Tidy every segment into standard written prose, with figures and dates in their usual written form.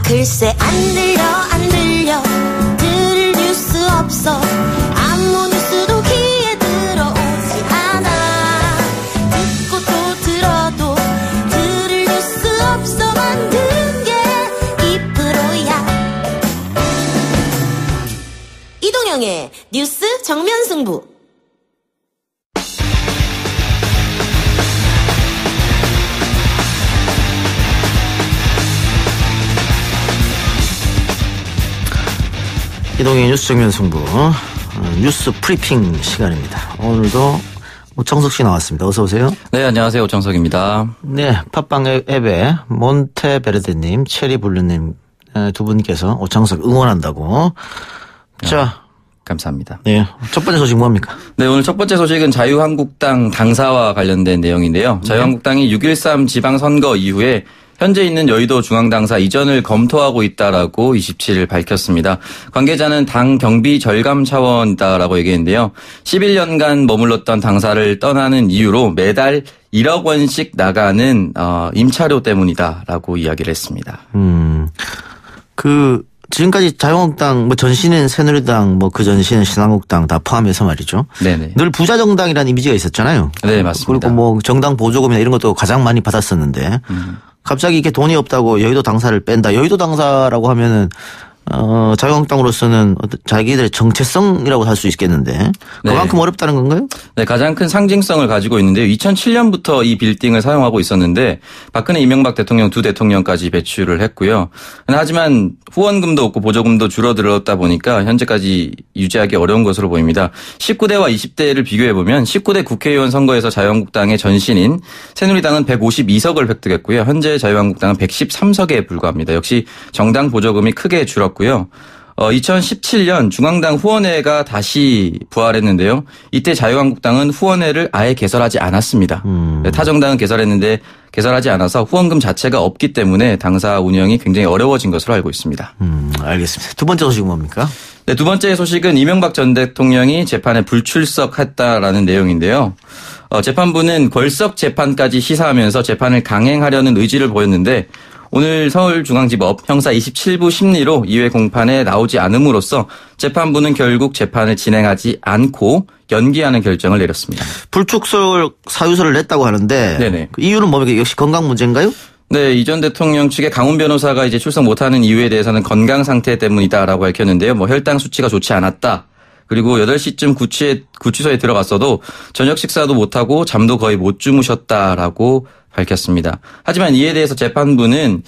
글쎄 안 들려 들을 뉴스 없어 아무 뉴스도 귀에 들어오지 않아 듣고 또 들어도 들을 뉴스 없어 만든 게 이 프로야. 이동영의 뉴스 정면 승부. 이동의 뉴스 정면 승부 뉴스 프리핑 시간입니다. 오늘도 오창석 씨 나왔습니다. 어서 오세요. 네, 안녕하세요. 오창석입니다. 네, 팟빵 앱에 몬테베르데님, 체리블루님 두 분께서 오창석 응원한다고. 자, 감사합니다. 네, 첫 번째 소식 뭡니까? 네, 오늘 첫 번째 소식은 자유한국당 당사와 관련된 내용인데요. 자유한국당이 6.13 지방선거 이후에 현재 있는 여의도 중앙당사 이전을 검토하고 있다라고 27일 밝혔습니다. 관계자는 당 경비 절감 차원이다라고 얘기했는데요. 11년간 머물렀던 당사를 떠나는 이유로 매달 1억 원씩 나가는 임차료 때문이다라고 이야기를 했습니다. 지금까지 자유한국당 전신은 새누리당 그 전신은 신한국당 다 포함해서 말이죠. 네네. 늘 부자 정당이라는 이미지가 있었잖아요. 네, 맞습니다. 그리고 정당 보조금이나 이런 것도 가장 많이 받았었는데 갑자기 이게 돈이 없다고 여의도 당사를 뺀다. 여의도 당사라고 하면은 자유한국당으로서는 자기들의 정체성이라고 할 수 있겠는데 그만큼 네. 어렵다는 건가요? 네, 가장 큰 상징성을 가지고 있는데요. 2007년부터 이 빌딩을 사용하고 있었는데 박근혜 이명박 대통령 두 대통령까지 배출을 했고요. 하지만 후원금도 없고 보조금도 줄어들었다 보니까 현재까지 유지하기 어려운 것으로 보입니다. 19대와 20대를 비교해보면 19대 국회의원 선거에서 자유한국당의 전신인 새누리당은 152석을 획득했고요. 현재 자유한국당은 113석에 불과합니다. 역시 정당 보조금이 크게 줄었고요. 2017년 중앙당 후원회가 다시 부활했는데요. 이때 자유한국당은 후원회를 아예 개설하지 않았습니다. 타 정당은 개설했는데 개설하지 않아서 후원금 자체가 없기 때문에 당사 운영이 굉장히 어려워진 것으로 알고 있습니다. 알겠습니다. 두 번째 소식은 뭡니까? 네, 두 번째 소식은 이명박 전 대통령이 재판에 불출석했다라는 내용인데요. 재판부는 걸석 재판까지 시사하면서 재판을 강행하려는 의지를 보였는데 오늘 서울중앙지법 형사 27부 심리로 2회 공판에 나오지 않음으로써 재판부는 결국 재판을 진행하지 않고 연기하는 결정을 내렸습니다. 불출석 사유서를 냈다고 하는데 네네. 그 이유는 뭡니까? 역시 건강 문제인가요? 네, 이 전 대통령 측의 강훈 변호사가 이제 출석 못하는 이유에 대해서는 건강 상태 때문이다라고 밝혔는데요. 혈당 수치가 좋지 않았다. 그리고 8시쯤 구치소에 들어갔어도 저녁 식사도 못하고 잠도 거의 못 주무셨다라고 밝혔습니다. 하지만 이에 대해서 재판부는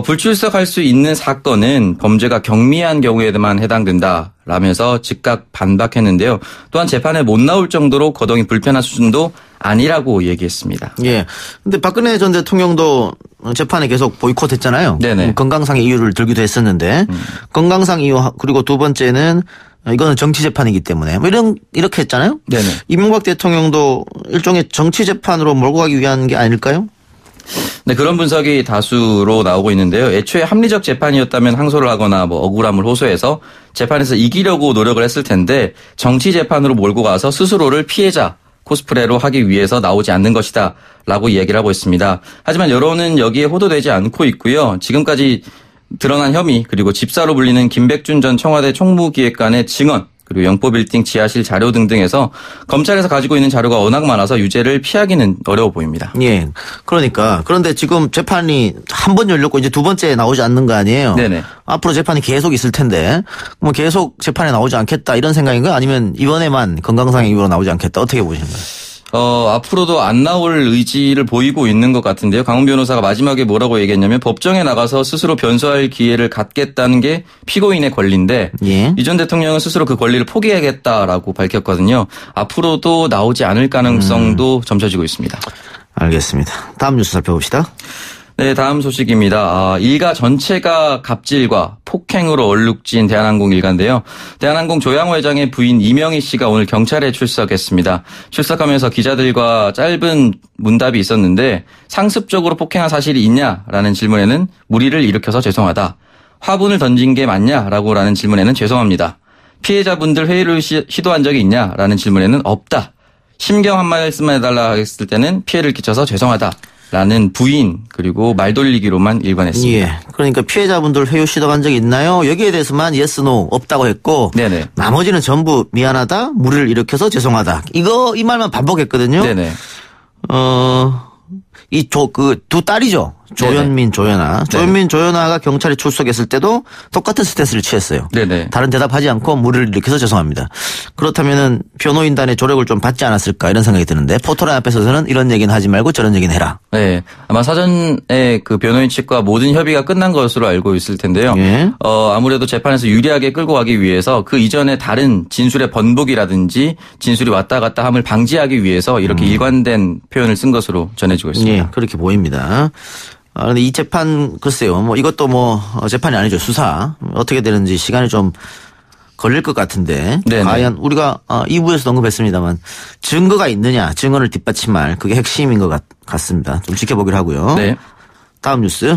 불출석할 수 있는 사건은 범죄가 경미한 경우에만 해당된다라면서 즉각 반박했는데요. 또한 재판에 못 나올 정도로 거동이 불편한 수준도 아니라고 얘기했습니다. 예. 근데 박근혜 전 대통령도 재판에 계속 보이콧했잖아요. 네네. 건강상의 이유를 들기도 했었는데 건강상 이유 그리고 두 번째는 이거는 정치 재판이기 때문에 이렇게 했잖아요. 네네. 이명박 대통령도 일종의 정치 재판으로 몰고 가기 위한 게 아닐까요? 네, 그런 분석이 다수로 나오고 있는데요. 애초에 합리적 재판이었다면 항소를 하거나 억울함을 호소해서 재판에서 이기려고 노력을 했을 텐데 정치 재판으로 몰고 가서 스스로를 피해자 코스프레로 하기 위해서 나오지 않는 것이다 라고 이야기를 하고 있습니다. 하지만 여론은 여기에 호도되지 않고 있고요. 지금까지 드러난 혐의 그리고 집사로 불리는 김백준 전 청와대 총무기획관의 증언 그리고 영포빌딩 지하실 자료 등등에서 검찰에서 가지고 있는 자료가 워낙 많아서 유죄를 피하기는 어려워 보입니다. 예. 그런데 지금 재판이 한 번 열렸고 이제 두 번째 나오지 않는 거 아니에요? 네네. 앞으로 재판이 계속 있을 텐데 계속 재판에 나오지 않겠다 이런 생각인가요? 아니면 이번에만 건강상의 이유로 나오지 않겠다 어떻게 보시는 거예요? 앞으로도 안 나올 의지를 보이고 있는 것 같은데요. 강훈 변호사가 마지막에 뭐라고 얘기했냐면 법정에 나가서 스스로 변소할 기회를 갖겠다는 게 피고인의 권리인데 예. 이 전 대통령은 스스로 그 권리를 포기하겠다라고 밝혔거든요. 앞으로도 나오지 않을 가능성도 점쳐지고 있습니다. 알겠습니다. 다음 뉴스 살펴봅시다. 네, 다음 소식입니다. 일가 전체가 갑질과 폭행으로 얼룩진 대한항공 일가인데요. 대한항공 조양호 회장의 부인 이명희 씨가 오늘 경찰에 출석했습니다. 출석하면서 기자들과 짧은 문답이 있었는데 상습적으로 폭행한 사실이 있냐라는 질문에는 무리를 일으켜서 죄송하다. 화분을 던진 게 맞냐라고 라는 질문에는 죄송합니다. 피해자분들 회의를 시도한 적이 있냐라는 질문에는 없다. 심경 한 말씀 해달라 했을 때는 피해를 끼쳐서 죄송하다. 라는 부인 그리고 말 돌리기로만 일관했습니다. 예. 그러니까 피해자분들 회유 시도한 적 있나요? 여기에 대해서만 yes, no 없다고 했고 네네. 나머지는 전부 미안하다, 무리를 일으켜서 죄송하다. 이 말만 반복했거든요. 네네. 그 두 딸이죠. 조현민, 조연아. 조현민, 조연아가 경찰에 출석했을 때도 똑같은 스탠스를 취했어요. 네네. 다른 대답하지 않고 무리를 일으켜서 죄송합니다. 그렇다면은 변호인단의 조력을 좀 받지 않았을까 이런 생각이 드는데 포토라인 앞에 서서는 이런 얘기는 하지 말고 저런 얘기는 해라. 네. 아마 사전에 그 변호인 측과 모든 협의가 끝난 것으로 알고 있을 텐데요. 예. 아무래도 재판에서 유리하게 끌고 가기 위해서 그 이전에 다른 진술의 번복이라든지 진술이 왔다 갔다 함을 방지하기 위해서 이렇게 일관된 표현을 쓴 것으로 전해지고 있습니다. 예, 그렇게 보입니다. 근데 이 재판 글쎄요. 뭐 이것도 뭐 재판이 아니죠. 수사. 어떻게 되는지 시간이 좀 걸릴 것 같은데 네네. 과연 우리가 2부에서도 언급했습니다만 증거가 있느냐, 증거를 뒷받침할 그게 핵심인 것 같습니다. 좀 지켜보기로 하고요. 네. 다음 뉴스.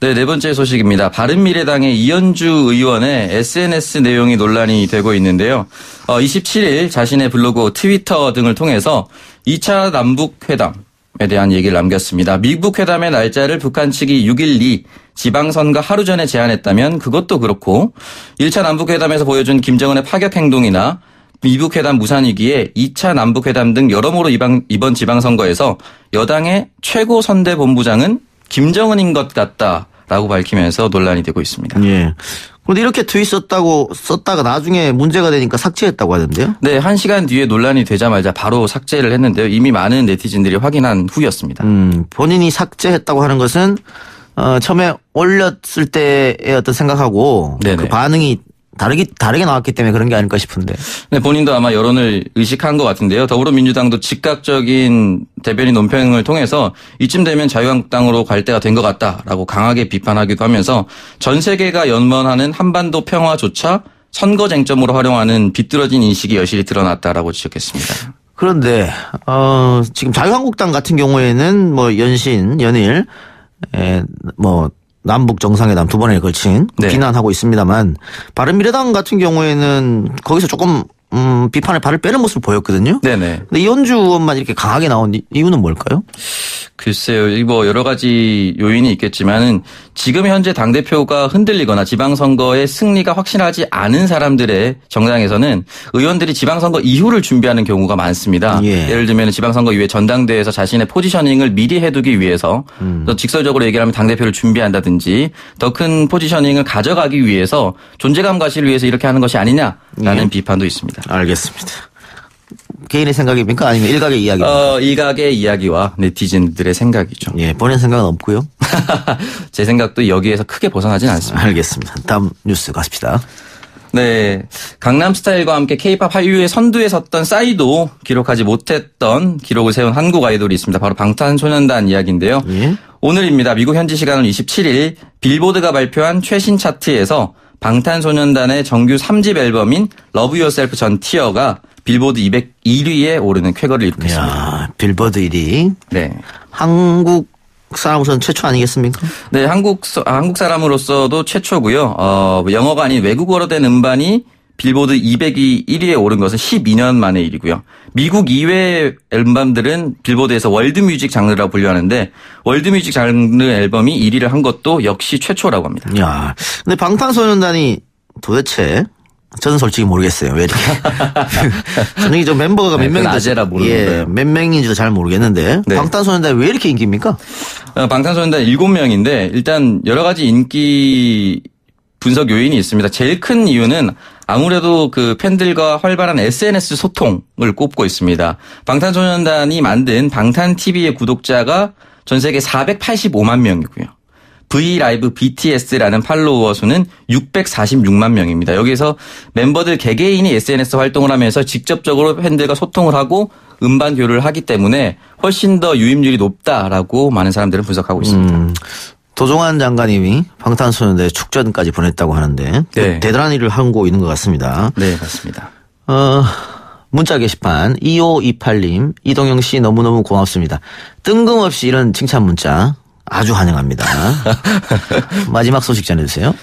네, 네 번째 소식입니다. 바른미래당의 이현주 의원의 SNS 내용이 논란이 되고 있는데요. 27일 자신의 블로그, 트위터 등을 통해서 2차 남북회담에 대한 얘기를 남겼습니다. 미국 회담의 날짜를 북한 측이 6.12 지방선거 하루 전에 제안했다면 그것도 그렇고 1차 남북회담에서 보여준 김정은의 파격 행동이나 미북회담 무산위기에 2차 남북회담 등 여러모로 이번 지방선거에서 여당의 최고 선대본부장은 김정은인 것 같다라고 밝히면서 논란이 되고 있습니다. 예. 그런데 이렇게 트윗 썼다가 나중에 문제가 되니까 삭제했다고 하던데요? 네, 1시간 뒤에 논란이 되자마자 바로 삭제를 했는데요. 이미 많은 네티즌들이 확인한 후였습니다. 본인이 삭제했다고 하는 것은 처음에 올렸을 때의 어떤 생각하고 네네. 그 반응이 다르게 나왔기 때문에 그런 게 아닐까 싶은데. 네, 본인도 아마 여론을 의식한 것 같은데요. 더불어민주당도 즉각적인 대변인 논평을 통해서 이쯤 되면 자유한국당으로 갈 때가 된 것 같다라고 강하게 비판하기도 하면서 전 세계가 연원하는 한반도 평화조차 선거 쟁점으로 활용하는 비뚤어진 인식이 여실히 드러났다라고 지적했습니다. 그런데 지금 자유한국당 같은 경우에는 뭐 연일 뭐 남북 정상회담 두 번에 걸친 네. 비난하고 있습니다만 바른미래당 같은 경우에는 거기서 조금 비판의 발을 빼는 모습을 보였거든요. 네네. 근데 이현주 의원만 이렇게 강하게 나온 이유는 뭘까요? 글쎄요. 뭐 여러 가지 요인이 있겠지만은 지금 현재 당대표가 흔들리거나 지방선거의 승리가 확실하지 않은 사람들의 정당에서는 의원들이 지방선거 이후를 준비하는 경우가 많습니다. 예. 예를 들면 지방선거 이후에 전당대회에서 자신의 포지셔닝을 미리 해두기 위해서 더 직설적으로 얘기를 하면 당대표를 준비한다든지 더 큰 포지셔닝을 가져가기 위해서 존재감 과시를 위해서 이렇게 하는 것이 아니냐라는 예. 비판도 있습니다. 알겠습니다. 개인의 생각입니까? 아니면 일각의 이야기입니까? 일각의 이야기와 네티즌들의 생각이죠. 예, 본인 생각은 없고요. 제 생각도 여기에서 크게 벗어나진 않습니다. 알겠습니다. 다음 뉴스 가십시다. 네. 강남스타일과 함께 K-팝 한류의 선두에 섰던 싸이도 기록하지 못했던 기록을 세운 한국 아이돌이 있습니다. 바로 방탄소년단 이야기인데요. 예. 오늘입니다. 미국 현지 시간으로 27일 빌보드가 발표한 최신 차트에서 방탄소년단의 정규 3집 앨범인 Love Yourself 전 티어가 빌보드 201위에 오르는 쾌거를 이룩했습니다. 이야, 빌보드 1위. 네. 한국 사람으로서는 최초 아니겠습니까? 네, 한국 사람으로서도 최초고요. 영어가 아닌 외국어로 된 음반이 빌보드 200위 1위에 오른 것은 12년 만의 일이고요. 미국 이외의 앨범들은 빌보드에서 월드뮤직 장르라고 분류하는데 월드뮤직 장르 앨범이 1위를 한 것도 역시 최초라고 합니다. 이야, 근데 방탄소년단이 도대체 저는 솔직히 모르겠어요. 왜 이렇게. 저는 좀 멤버가 몇 명인지. 아제라 모르는데. 예, 몇 명인지도 잘 모르겠는데. 네. 방탄소년단이 왜 이렇게 인기입니까? 방탄소년단 7명인데 일단 여러 가지 인기 분석 요인이 있습니다. 제일 큰 이유는 아무래도 그 팬들과 활발한 SNS 소통을 꼽고 있습니다. 방탄소년단이 만든 방탄TV의 구독자가 전 세계 485만 명이고요. 브이라이브 BTS라는 팔로워 수는 646만 명입니다. 여기서 멤버들 개개인이 SNS 활동을 하면서 직접적으로 팬들과 소통을 하고 음반 교류를 하기 때문에 훨씬 더 유입률이 높다라고 많은 사람들은 분석하고 있습니다. 도종환 장관님이 방탄소년단에 축전까지 보냈다고 하는데 네. 대단한 일을 하고 있는 것 같습니다. 네, 맞습니다. 문자 게시판 2528님 이동영 씨 너무너무 고맙습니다. 뜬금없이 이런 칭찬 문자 아주 환영합니다. 마지막 소식 전해주세요.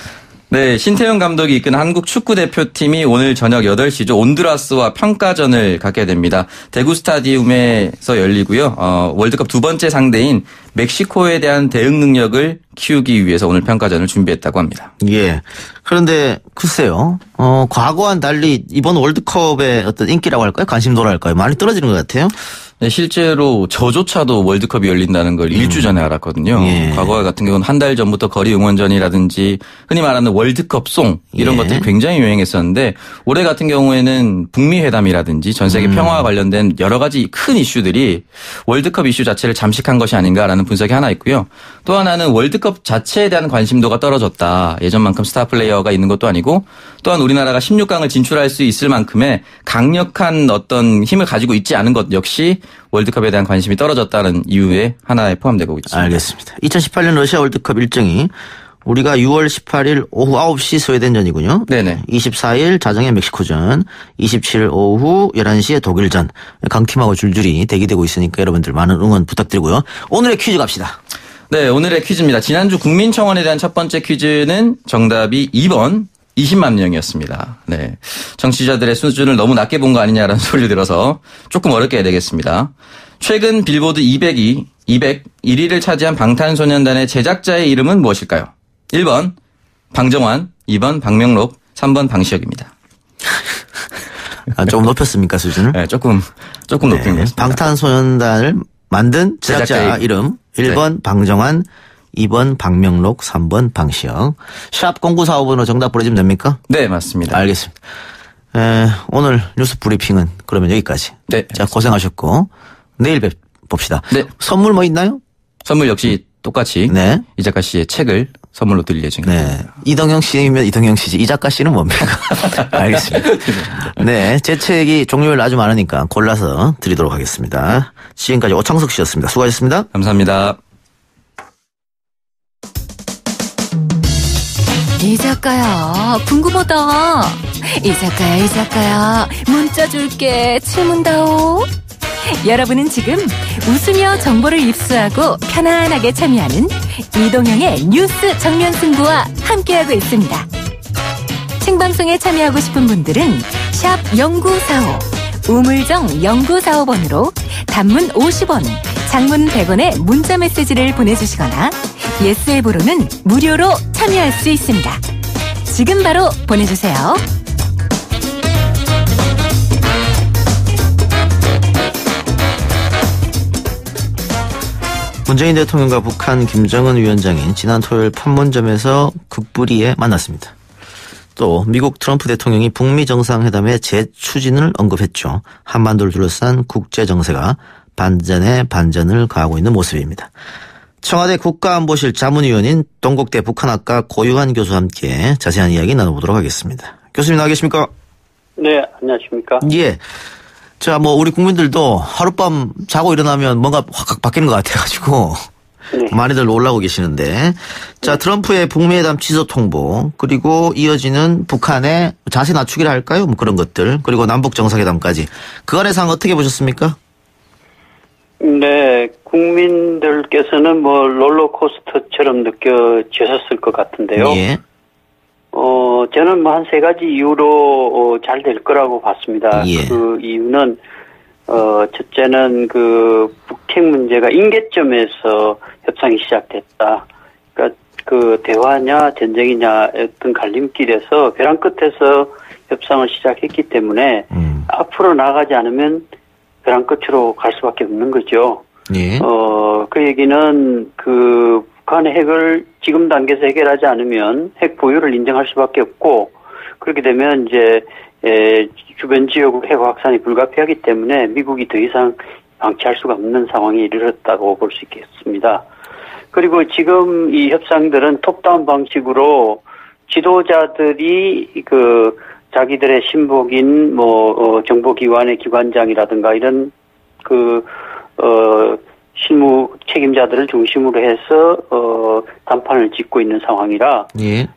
네, 신태용 감독이 이끈 한국 축구 대표팀이 오늘 저녁 8시죠. 온두라스와 평가전을 갖게 됩니다. 대구 스타디움에서 열리고요. 월드컵 두 번째 상대인 멕시코에 대한 대응 능력을 키우기 위해서 오늘 평가전을 준비했다고 합니다. 예. 그런데 글쎄요. 과거와는 달리 이번 월드컵의 어떤 인기라고 할까요? 관심도라 할까요? 많이 떨어지는 것 같아요. 네, 실제로 저조차도 월드컵이 열린다는 걸 일주 전에 알았거든요. 예. 과거 같은 경우는 한 달 전부터 거리 응원전이라든지 흔히 말하는 월드컵송 이런 예. 것들이 굉장히 유행했었는데 올해 같은 경우에는 북미 회담이라든지 전 세계 평화와 관련된 여러 가지 큰 이슈들이 월드컵 이슈 자체를 잠식한 것이 아닌가라는 분석이 하나 있고요. 또 하나는 월드컵 자체에 대한 관심도가 떨어졌다. 예전만큼 스타 플레이어가 있는 것도 아니고 또한 우리나라가 16강을 진출할 수 있을 만큼의 강력한 어떤 힘을 가지고 있지 않은 것 역시 월드컵에 대한 관심이 떨어졌다는 이유에 하나에 포함되고 있습니다. 알겠습니다. 2018년 러시아 월드컵 일정이 우리가 6월 18일 오후 9시 스웨덴전이군요. 네네. 24일 자정에 멕시코전, 27일 오후 11시에 독일전. 강팀하고 줄줄이 대기되고 있으니까 여러분들 많은 응원 부탁드리고요. 오늘의 퀴즈 갑시다. 네, 오늘의 퀴즈입니다. 지난주 국민청원에 대한 첫 번째 퀴즈는 정답이 2번 20만 명이었습니다. 네. 정치자들의 수준을 너무 낮게 본 거 아니냐라는 소리를 들어서 조금 어렵게 해야 되겠습니다. 최근 빌보드 200이 1위를 차지한 방탄소년단의 제작자의 이름은 무엇일까요? 1번 방정환, 2번 박명록, 3번 방시혁입니다. 조금 높였습니까, 수준을? 네, 조금 높인 것 같습니다. 방탄소년단을 만든 제작자 이름 1번 방정환, 2번 박명록, 3번 방시혁. 샵 0945번으로 정답 보내주면 됩니까? 네, 맞습니다. 알겠습니다. 오늘 뉴스 브리핑은 그러면 여기까지. 네. 자, 고생하셨고 내일 봅시다. 네. 선물 뭐 있나요? 선물 역시 똑같이 네. 이 작가 씨의 책을 선물로 드릴 예정입니다. 네. 이동영 씨면 이동영 씨지. 이 작가 씨는 뭡니까? 알겠습니다. 네. 제 책이 종류별 아주 많으니까 골라서 드리도록 하겠습니다. 지금까지 오창석 씨였습니다. 수고하셨습니다. 감사합니다. 이 작가야, 궁금하다. 이 작가야, 문자 줄게, 질문다오. 여러분은 지금 웃으며 정보를 입수하고 편안하게 참여하는 이동형의 뉴스 정면 승부와 함께하고 있습니다. 생방송에 참여하고 싶은 분들은 샵 0945, 우물정 0945번으로 단문 50원, 장문 100원의 문자 메시지를 보내주시거나 예스 앱으로는 무료로 참여할 수 있습니다. 지금 바로 보내주세요. 문재인 대통령과 북한 김정은 위원장이 지난 토요일 판문점에서 극부리에 만났습니다. 또 미국 트럼프 대통령이 북미 정상회담의 재추진을 언급했죠. 한반도를 둘러싼 국제정세가 반전에 반전을 가하고 있는 모습입니다. 청와대 국가안보실 자문위원인 동국대 북한학과 고유한 교수와 함께 자세한 이야기 나눠보도록 하겠습니다. 교수님 나와 계십니까? 네, 안녕하십니까? 예. 자, 우리 국민들도 하룻밤 자고 일어나면 뭔가 확 바뀌는 것 같아가지고 네. 많이들 올라오고 계시는데, 자, 트럼프의 북미회담 취소 통보, 그리고 이어지는 북한의 자세 낮추기라 할까요? 그런 것들, 그리고 남북 정상회담까지 그 안의 상황 어떻게 보셨습니까? 네, 국민들께서는 롤러코스터처럼 느껴지셨을 것 같은데요. 예. 저는 한 세 가지 이유로 잘 될 거라고 봤습니다. 예. 그 이유는 첫째는 그 북핵 문제가 임계점에서 협상이 시작됐다. 그러니까 그 대화냐 전쟁이냐 어떤 갈림길에서 벼랑 끝에서 협상을 시작했기 때문에 앞으로 나가지 않으면 벼랑 끝으로 갈 수밖에 없는 거죠. 예. 그 얘기는 그 북한의 핵을 지금 단계에서 해결하지 않으면 핵 보유를 인정할 수밖에 없고, 그렇게 되면 이제 주변 지역으로 핵 확산이 불가피하기 때문에 미국이 더 이상 방치할 수가 없는 상황에 이르렀다고 볼 수 있겠습니다. 그리고 지금 이 협상들은 톱다운 방식으로 지도자들이 그 자기들의 신복인 정보기관의 기관장이라든가 이런 실무 책임자들을 중심으로 해서 담판을 짓고 있는 상황이라 예.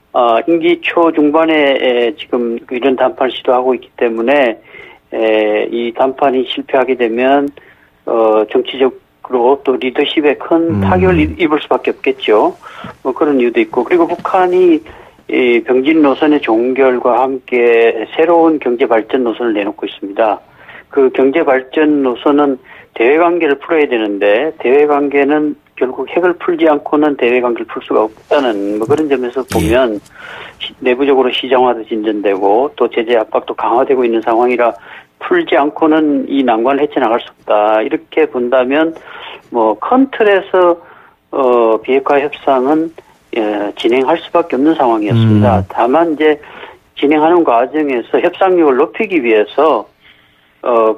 임기 초 중반에 지금 이런 담판을 시도하고 있기 때문에 이 담판이 실패하게 되면 정치적으로 또 리더십에 큰 타격을 입을 수밖에 없겠죠. 그런 이유도 있고, 그리고 북한이 이 병진 노선의 종결과 함께 새로운 경제 발전 노선을 내놓고 있습니다. 그 경제 발전 노선은 대외 관계를 풀어야 되는데, 대외 관계는 결국 핵을 풀지 않고는 대외 관계를 풀 수가 없다는 뭐 그런 점에서 보면 내부적으로 시장화도 진전되고 또 제재 압박도 강화되고 있는 상황이라 풀지 않고는 이 난관을 헤쳐나갈 수 없다. 이렇게 본다면 뭐 큰 틀에서 비핵화 협상은 진행할 수밖에 없는 상황이었습니다. 다만 이제 진행하는 과정에서 협상력을 높이기 위해서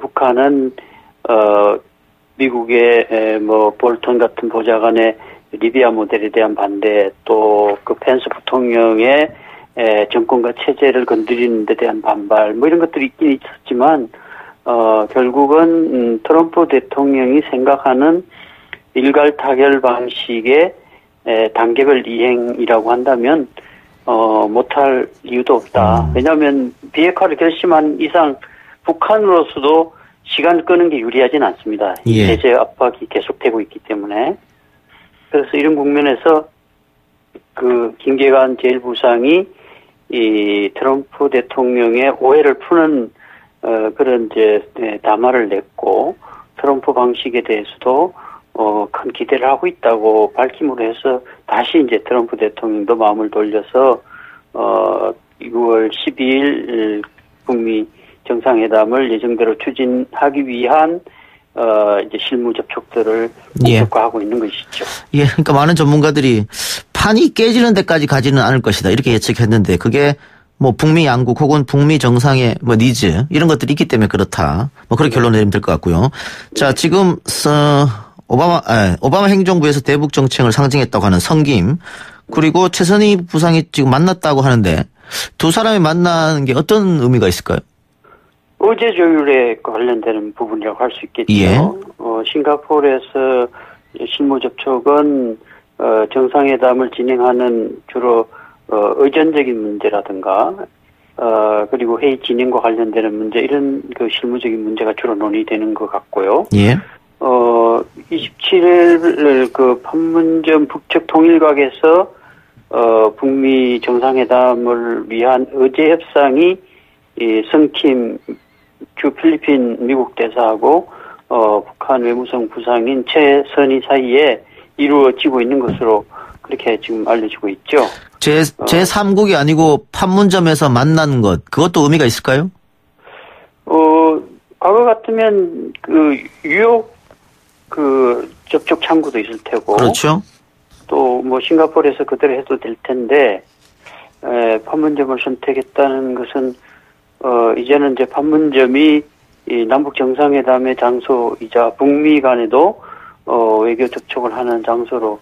북한은 미국의 뭐 볼턴 같은 보좌관의 리비아 모델에 대한 반대, 또 그 펜스 부통령의 정권과 체제를 건드리는 데 대한 반발, 뭐 이런 것들이 있긴 있었지만 결국은 트럼프 대통령이 생각하는 일괄 타결 방식의 단계별 이행이라고 한다면 못할 이유도 없다. 왜냐하면 비핵화를 결심한 이상 북한으로서도 시간을 끄는 게 유리하진 않습니다. 예. 제재 압박이 계속되고 있기 때문에. 그래서 이런 국면에서 그 김계관 제1부상이 이 트럼프 대통령의 오해를 푸는 그런 이제 담화를 냈고 트럼프 방식에 대해서도 큰 기대를 하고 있다고 밝힘으로 해서 다시 이제 트럼프 대통령도 마음을 돌려서 6월 12일 북미 정상회담을 예정대로 추진하기 위한 이제 실무 접촉들을 본격화하고 있는 것이죠. 예, 그러니까 많은 전문가들이 판이 깨지는 데까지 가지는 않을 것이다 이렇게 예측했는데 그게 뭐 북미 양국 혹은 북미 정상의 뭐 니즈 이런 것들이 있기 때문에 그렇다. 뭐 그렇게 결론 내리면 될 것 같고요. 자, 지금 오바마 행정부에서 대북 정책을 상징했다고 하는 성김 그리고 최선희 부상이 지금 만났다고 하는데 두 사람이 만나는 게 어떤 의미가 있을까요? 의제 조율에 관련되는 부분이라고 할 수 있겠죠. 예. 싱가포르에서 실무 접촉은 정상회담을 진행하는 주로 의전적인 문제라든가 그리고 회의 진행과 관련되는 문제 이런 그 실무적인 문제가 주로 논의되는 것 같고요. 예. 27일 그 판문점 북측 통일각에서 북미 정상회담을 위한 의제 협상이 이 성킴 주 필리핀 미국 대사하고 북한 외무성 부상인 최선희 사이에 이루어지고 있는 것으로 그렇게 지금 알려지고 있죠. 제3국이 아니고 판문점에서 만난 것 그것도 의미가 있을까요? 과거 같으면 그 유혹 그 접촉 창구도 있을 테고 그렇죠. 또 뭐 싱가포르에서 그대로 해도 될 텐데 판문점을 선택했다는 것은 이제는 이제 판문점이 이 남북 정상회담의 장소이자 북미 간에도 외교 접촉을 하는 장소로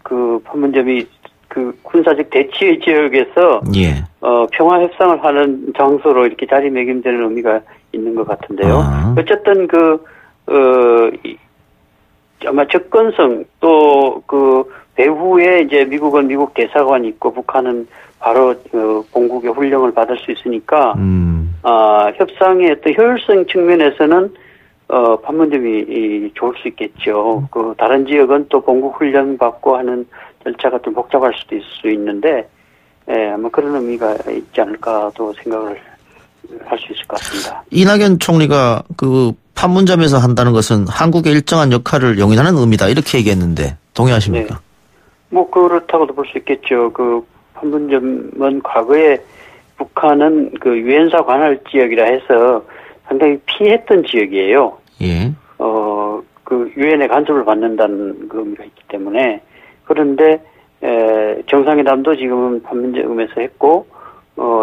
그 판문점이 그 군사적 대치 지역에서 예. 평화 협상을 하는 장소로 이렇게 자리매김되는 의미가 있는 것 같은데요. 어쨌든 아마 접근성 또 그 배후에 이제 미국은 미국 대사관이 있고 북한은 바로 본국의 훈령을 받을 수 있으니까 협상의 어떤 효율성 측면에서는 판문점이 좋을 수 있겠죠. 그 다른 지역은 또 본국 훈련 받고 하는 절차가 좀 복잡할 수도 있을 수 있는데 아마 그런 의미가 있지 않을까도 생각을 할 수 있을 것 같습니다. 이낙연 총리가 그 판문점에서 한다는 것은 한국의 일정한 역할을 용인하는 의미다 이렇게 얘기했는데 동의하십니까? 네. 뭐 그렇다고도 볼 수 있겠죠. 그 판문점은 과거에 북한은 그 유엔사 관할 지역이라 해서 상당히 피했던 지역이에요. 예. 그 유엔의 간섭을 받는다는 그 의미가 있기 때문에 그런데 정상회담도 지금은 판문점에서 했고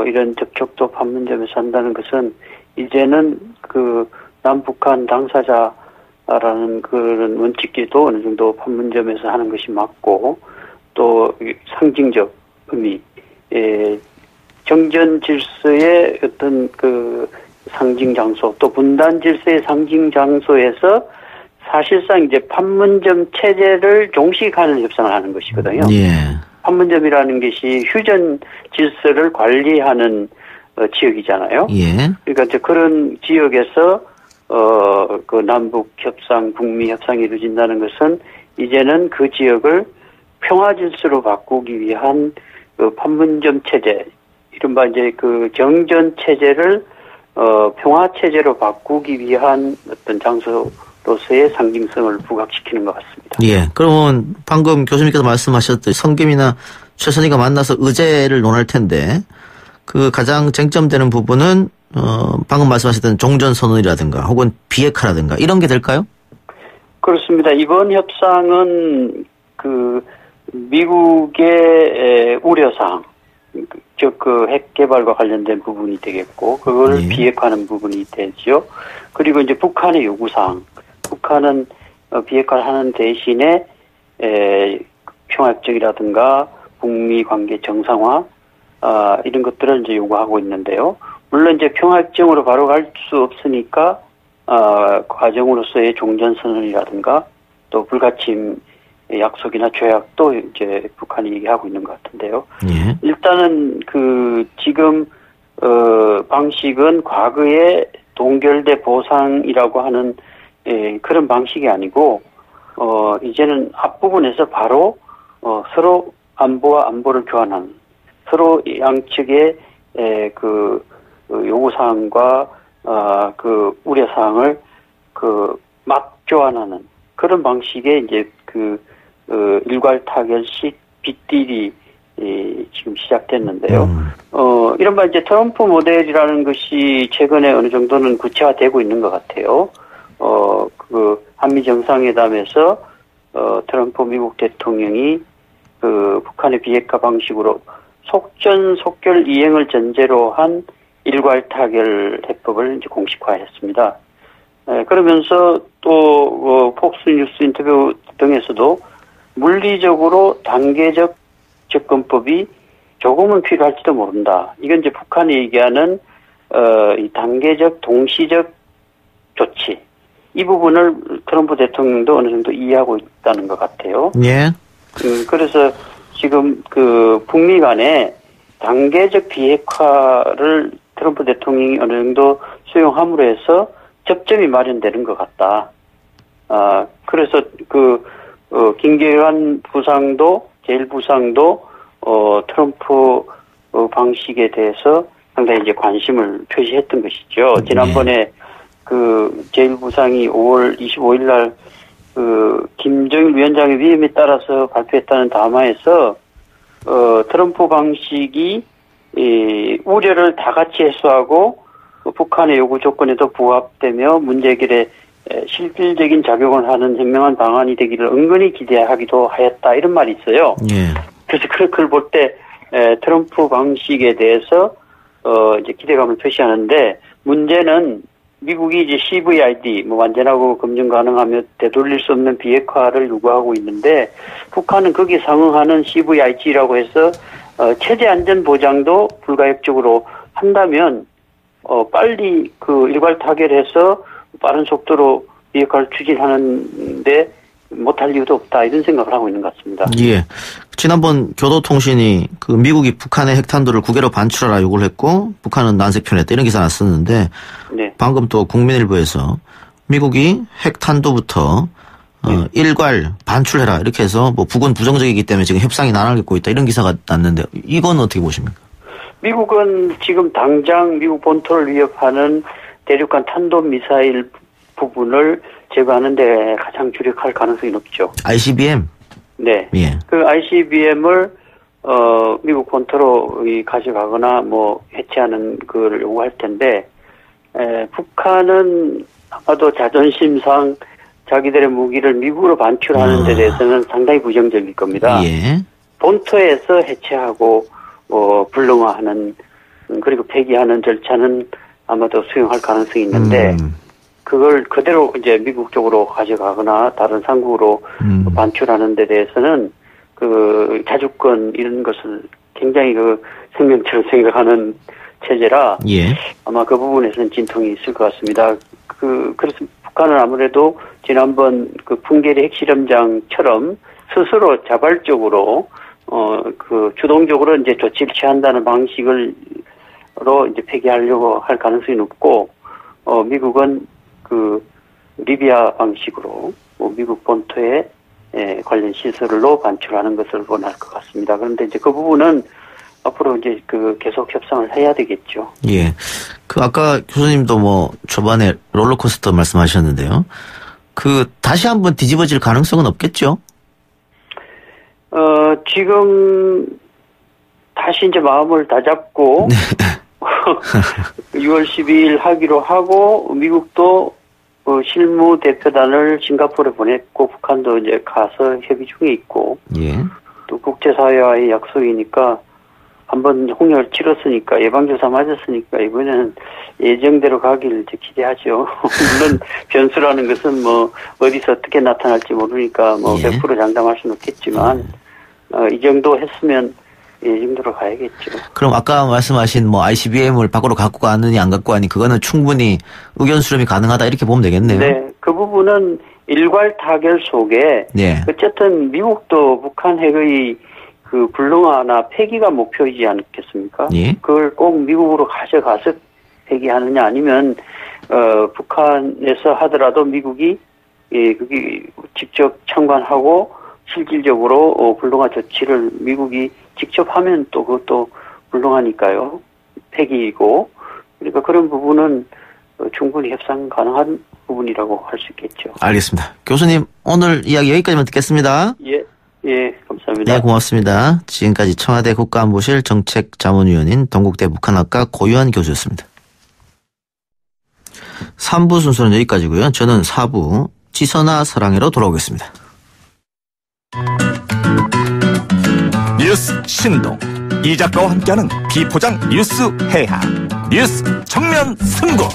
이런 접촉도 판문점에서 한다는 것은 이제는 그 남북한 당사자라는 그런 원칙기도 어느 정도 판문점에서 하는 것이 맞고 또 상징적 의미, 정전 질서의 어떤 그 상징 장소 또 분단 질서의 상징 장소에서 사실상 이제 판문점 체제를 종식하는 협상을 하는 것이거든요. 예. 판문점이라는 것이 휴전 질서를 관리하는 지역이잖아요. 예. 그러니까 이제 그런 지역에서 그 남북 협상, 북미 협상이 이루어진다는 것은 이제는 그 지역을 평화 질서로 바꾸기 위한 그 판문점 체제, 이른바 이제 그 정전 체제를 평화 체제로 바꾸기 위한 어떤 장소로 국가로서의 상징성을 부각시키는 것 같습니다. 예. 그러면 방금 교수님께서 말씀하셨듯이 성김이나 최선희가 만나서 의제를 논할 텐데 그 가장 쟁점되는 부분은 방금 말씀하셨던 종전선언이라든가 혹은 비핵화라든가 이런 게 될까요? 그렇습니다. 이번 협상은 그 미국의 우려사항, 즉 그 핵 개발과 관련된 부분이 되겠고 그걸 예. 비핵화하는 부분이 되죠. 그리고 이제 북한의 요구사항, 북한은 비핵화를 하는 대신에 평화협정이라든가 북미 관계 정상화 이런 것들을 이제 요구하고 있는데요. 물론 이제 평화협정으로 바로 갈 수 없으니까 과정으로서의 종전선언이라든가 또 불가침 약속이나 조약도 이제 북한이 얘기하고 있는 것 같은데요. 예. 일단은 그 지금 방식은 과거의 동결대 보상이라고 하는 그런 방식이 아니고 이제는 앞부분에서 바로 서로 안보와 안보를 교환하는 서로 양측의 그 요구사항과 그 우려사항을 막 교환하는 그런 방식의 이제 일괄 타결식 빗딜이 지금 시작됐는데요. 이른바 이제 트럼프 모델이라는 것이 최근에 어느 정도는 구체화되고 있는 것 같아요. 그 한미 정상회담에서 트럼프 미국 대통령이 그 북한의 비핵화 방식으로 속전속결 이행을 전제로 한 일괄 타결 해법을 이제 공식화했습니다. 그러면서 또 폭스뉴스 인터뷰 등에서도 물리적으로 단계적 접근법이 조금은 필요할지도 모른다. 이건 이제 북한이 얘기하는 이 단계적 동시적 조치 이 부분을 트럼프 대통령도 어느 정도 이해하고 있다는 것 같아요. 예. 그래서 지금 그 북미 간에 단계적 비핵화를 트럼프 대통령이 어느 정도 수용함으로 해서 접점이 마련되는 것 같다. 그래서 김계관 부상도 제1부상도 트럼프 방식에 대해서 상당히 이제 관심을 표시했던 것이죠. 지난번에 그 제1부상이 5월 25일 날 김정일 위원장의 위임에 따라서 발표했다는 담화에서 트럼프 방식이 우려를 다 같이 해소하고 북한의 요구 조건에도 부합되며 문제 해결에 실질적인 작용을 하는 현명한 방안이 되기를 은근히 기대하기도 하였다 이런 말이 있어요. 예. 그래서 그걸 볼 때 트럼프 방식에 대해서 이제 기대감을 표시하는데 문제는 미국이 이제 CVID 완전하고 검증 가능하며 되돌릴 수 없는 비핵화를 요구하고 있는데 북한은 거기에 상응하는 CVIG라고 해서 체제 안전 보장도 불가역적으로 한다면 빨리 그 일괄 타결해서 빠른 속도로 비핵화를 추진하는데 못할 이유도 없다 이런 생각을 하고 있는 것 같습니다. 예. 지난번 교도통신이 그 미국이 북한의 핵탄두를 국외로 반출하라 요구를 했고 북한은 난색 표현했다 이런 기사 났었는데 네. 방금 또 국민일보에서 미국이 핵탄두부터 일괄 반출해라 이렇게 해서 뭐 북은 부정적이기 때문에 지금 협상이 난항겪고 있다 이런 기사가 났는데 이건 어떻게 보십니까? 미국은 지금 당장 미국 본토를 위협하는 대륙간 탄도미사일 부분을 제거하는 데 가장 주력할 가능성이 높죠. ICBM? 네. 예. 그 ICBM을 미국 본토로 가져가거나 해체하는 걸 요구할 텐데 북한은 아마도 자존심상 자기들의 무기를 미국으로 반출하는 데 대해서는 상당히 부정적일 겁니다. 예. 본토에서 해체하고 불능화하는 그리고 폐기하는 절차는 아마도 수용할 가능성이 있는데 그걸 그대로 이제 미국 쪽으로 가져가거나 다른 상국으로 반출하는 데 대해서는 그 자주권 이런 것을 굉장히 그 생명처럼 생각하는 체제라 예. 아마 그 부분에서는 진통이 있을 것 같습니다. 그래서 북한은 아무래도 지난번 그 풍계리 핵실험장처럼 스스로 자발적으로 주동적으로 이제 조치를 취한다는 방식으로 이제 폐기하려고 할 가능성이 높고 미국은 그 리비아 방식으로 미국 본토에 관련 시설로 반출하는 것을 원할 것 같습니다. 그런데 이제 그 부분은 앞으로 이제 계속 협상을 해야 되겠죠. 예. 아까 교수님도 초반에 롤러코스터 말씀하셨는데요. 다시 한번 뒤집어질 가능성은 없겠죠? 지금 다시 이제 마음을 다잡고 6월 12일 하기로 하고 미국도 실무 대표단을 싱가포르에 보냈고 북한도 이제 가서 협의 중에 있고 예. 또 국제사회와의 약속이니까 한번 홍역을 치렀으니까 예방주사 맞았으니까 이번에는 예정대로 가기를 이제 기대하죠. 물론 변수라는 것은 뭐 어디서 어떻게 나타날지 모르니까 뭐 100% 장담할 수는 없겠지만 이 정도 했으면 예정대로 가야겠죠. 그럼 아까 말씀하신 뭐 ICBM을 밖으로 갖고 가느니 안 갖고 가니 그거는 충분히 의견 수렴이 가능하다 이렇게 보면 되겠네요. 네, 그 부분은 일괄 타결 속에 어쨌든 미국도 북한 핵의 그 불능화나 폐기가 목표이지 않겠습니까? 예. 그걸 꼭 미국으로 가져가서 폐기하느냐 아니면 북한에서 하더라도 미국이 그게 직접 참관하고 실질적으로 불능화 조치를 미국이 직접 하면 또 그것도 불능하니까요. 폐기이고 그러니까 그런 부분은 충분히 협상 가능한 부분이라고 할 수 있겠죠. 알겠습니다. 교수님 오늘 이야기 여기까지만 듣겠습니다. 예, 감사합니다. 네, 고맙습니다. 지금까지 청와대 국가안보실 정책자문위원인 동국대 북한학과 고유한 교수였습니다. 3부 순서는 여기까지고요. 저는 4부 지선아 사랑해로 돌아오겠습니다. 뉴스 신동 이 작가와 함께하는 비포장 뉴스 해학 뉴스 정면 승부.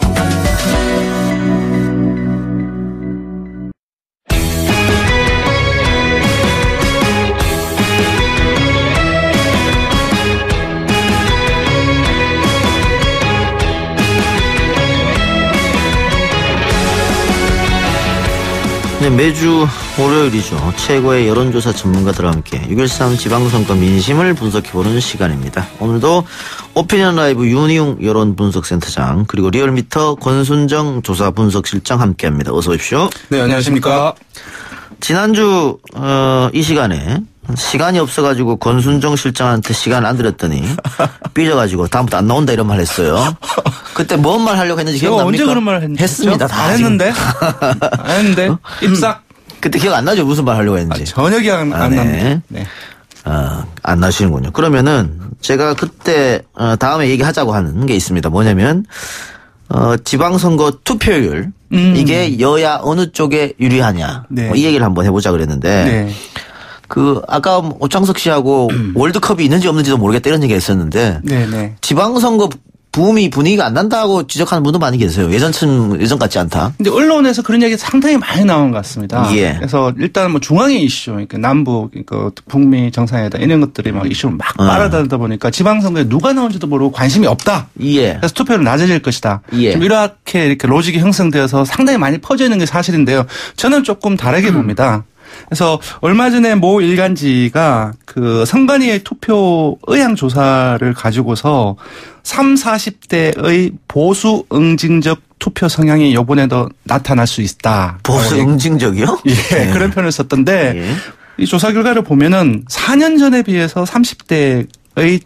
네, 매주 월요일이죠. 최고의 여론조사 전문가들과 함께 6.13 지방선거 민심을 분석해보는 시간입니다. 오늘도 오피니언 라이브 윤희웅 여론분석센터장 그리고 리얼미터 권순정 조사분석실장 함께합니다. 어서 오십시오. 네, 안녕하십니까. 지난주 이 시간에 시간이 없어가지고 권순정 실장한테 시간 안 드렸더니 삐져가지고 다음부터 안 나온다 이런 말 했어요. 그때 뭔 말 하려고 했는지 기억납니까? 언제 그런 말 했는지 했습니다. 다 안 했는데? 안 했는데? 입싹. 그때 기억 안 나죠? 무슨 말 하려고 했는지. 전혀 기억 안 나네. 네. 안 나시는군요. 그러면은 제가 그때 다음에 얘기하자고 하는 게 있습니다. 뭐냐면 지방선거 투표율 이게 여야 어느 쪽에 유리하냐 네. 뭐 이 얘기를 한번 해보자 그랬는데 네. 아까 오창석 씨하고 월드컵이 있는지 없는지도 모르겠다 이런 얘기가 있었는데 네. 지방선거 분위기가 안 난다고 지적하는 분도 많이 계세요. 예전 같지 않다. 근데 언론에서 그런 얘기 상당히 많이 나온 것 같습니다. 예. 그래서 일단 뭐 중앙의 이슈, 그러니까 남북, 북미 정상회담 이런 것들이 막 이슈를 막 빨아들다 보니까 지방선거에 누가 나온지도 모르고 관심이 없다. 예. 그래서 투표율은 낮아질 것이다. 예. 좀 이렇게 로직이 형성되어서 상당히 많이 퍼져 있는 게 사실인데요. 저는 조금 다르게 봅니다. 그래서 얼마 전에 모 일간지가 그 선관위의 투표 의향 조사를 가지고서 30-40대의 보수 응징적 투표 성향이 이번에도 나타날 수 있다. 보수 응징적이요? 예, 네. 그런 표현을 썼던데 이 조사 결과를 보면은 4년 전에 비해서 30대의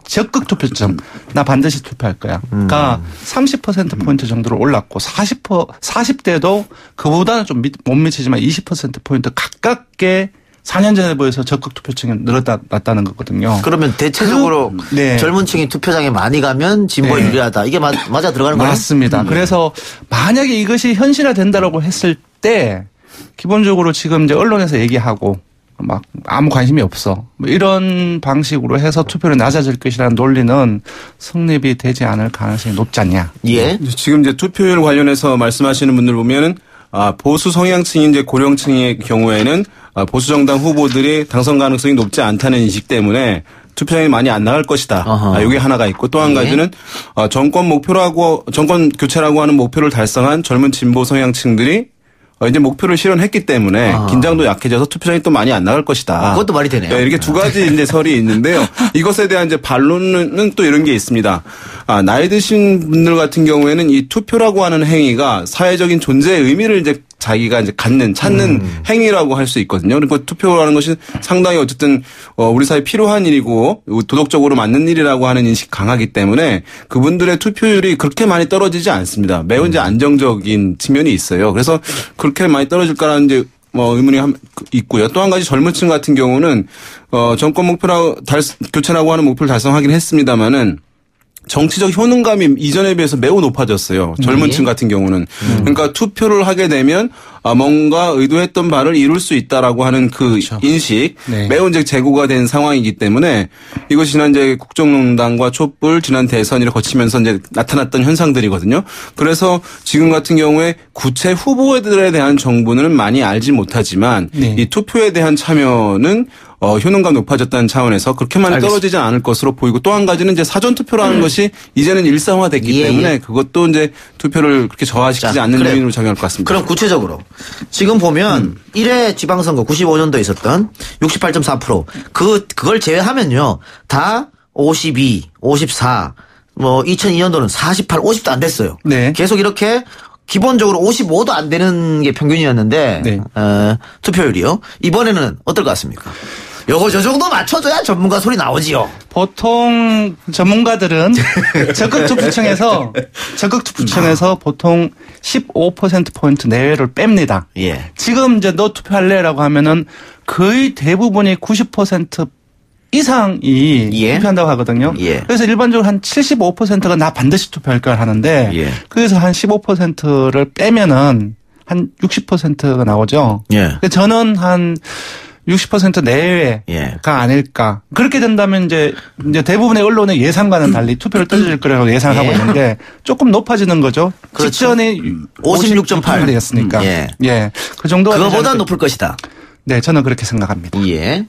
적극 투표점 나 반드시 투표할 거야. 그러니까 30%포인트 정도로 올랐고 40대도 그보다는 좀 못 미치지만 20%포인트 가깝게 4년 전에 비해서 적극 투표층이 늘어났다는 거거든요. 그러면 대체적으로 네. 젊은 층이 투표장에 많이 가면 진보에 네. 유리하다. 이게 맞아 들어가는 거예요? 맞습니다. 그래서 만약에 이것이 현실화된다라고 했을 때 기본적으로 지금 이제 언론에서 얘기하고 막 아무 관심이 없어. 뭐 이런 방식으로 해서 투표율이 낮아질 것이라는 논리는 성립이 되지 않을 가능성이 높지 않냐. 예. 지금 이제 투표율 관련해서 말씀하시는 분들 보면은 보수 성향층인 이제 고령층의 경우에는 보수 정당 후보들이 당선 가능성이 높지 않다는 인식 때문에 투표장에 많이 안 나갈 것이다. 이게 하나가 있고 또 한 가지는 정권 교체라고 하는 목표를 달성한 젊은 진보 성향층들이 이제 목표를 실현했기 때문에 긴장도 약해져서 투표장이 또 많이 안 나갈 것이다. 그것도 말이 되네요. 네, 이렇게 두 가지 이제 설이 있는데요. 이것에 대한 이제 반론은 또 이런 게 있습니다. 나이 드신 분들 같은 경우에는 이 투표라고 하는 행위가 사회적인 존재의 의미를 이제 자기가 이제 찾는 행위라고 할 수 있거든요. 그리고 투표라는 것이 상당히 어쨌든 우리 사회에 필요한 일이고 도덕적으로 맞는 일이라고 하는 인식이 강하기 때문에 그분들의 투표율이 그렇게 많이 떨어지지 않습니다. 매우 이제 안정적인 측면이 있어요. 그래서 그렇게 많이 떨어질까라는 이제 의문이 있고요. 또 한 가지 젊은 층 같은 경우는 정권 목표라고 교체라고 하는 목표를 달성하긴 했습니다만은 정치적 효능감이 이전에 비해서 매우 높아졌어요. 젊은 층 같은 경우는. 그러니까 투표를 하게 되면 뭔가 의도했던 바를 이룰 수 있다라고 하는 그 그렇죠. 인식 네. 매우 이제 재고가 된 상황이기 때문에 이것이 지난 이제 국정농단과 촛불 지난 대선을 거치면서 이제 나타났던 현상들이거든요. 그래서 지금 같은 경우에 구체 후보들에 대한 정보는 많이 알지 못하지만 네. 이 투표에 대한 참여는 효능감 높아졌다는 차원에서 그렇게 많이 떨어지지 않을 것으로 보이고 또 한 가지는 이제 사전 투표라는 것이 이제는 일상화됐기 때문에 그것도 이제 투표를 그렇게 저하시키지 않는 요인으로 작용할 것 같습니다. 그럼 구체적으로 지금 보면 1회 지방선거 95년도에 있었던 68.4% 그걸 제외하면요 다 52, 54, 2002년도는 48, 50도 안 됐어요. 네. 계속 이렇게. 기본적으로 55도 안 되는 게 평균이었는데 네. 투표율이요. 이번에는 어떨 것 같습니까? 요거 저 정도 맞춰줘야 전문가 소리 나오지요. 보통 전문가들은 적극 투표청에서 보통 15%포인트 내외를 뺍니다. 예. 지금 이제 너 투표할래라고 하면은 거의 대부분이 90% 이상이 예. 투표한다고 하거든요. 예. 그래서 일반적으로 한 75%가 나 반드시 투표할 거야 하는데 예. 그래서 한 15%를 빼면은 한 60%가 나오죠. 예. 저는 한 60% 내외가 예. 아닐까. 그렇게 된다면 이제 대부분의 언론의 예상과는 달리 투표를 떨어질 거라고 예상을 하고 있는데 조금 높아지는 거죠. 그렇죠. 직전에 56.8이었으니까. 예. 예. 그 정도. 그거보다 높을 것이다. 네, 저는 그렇게 생각합니다. 예.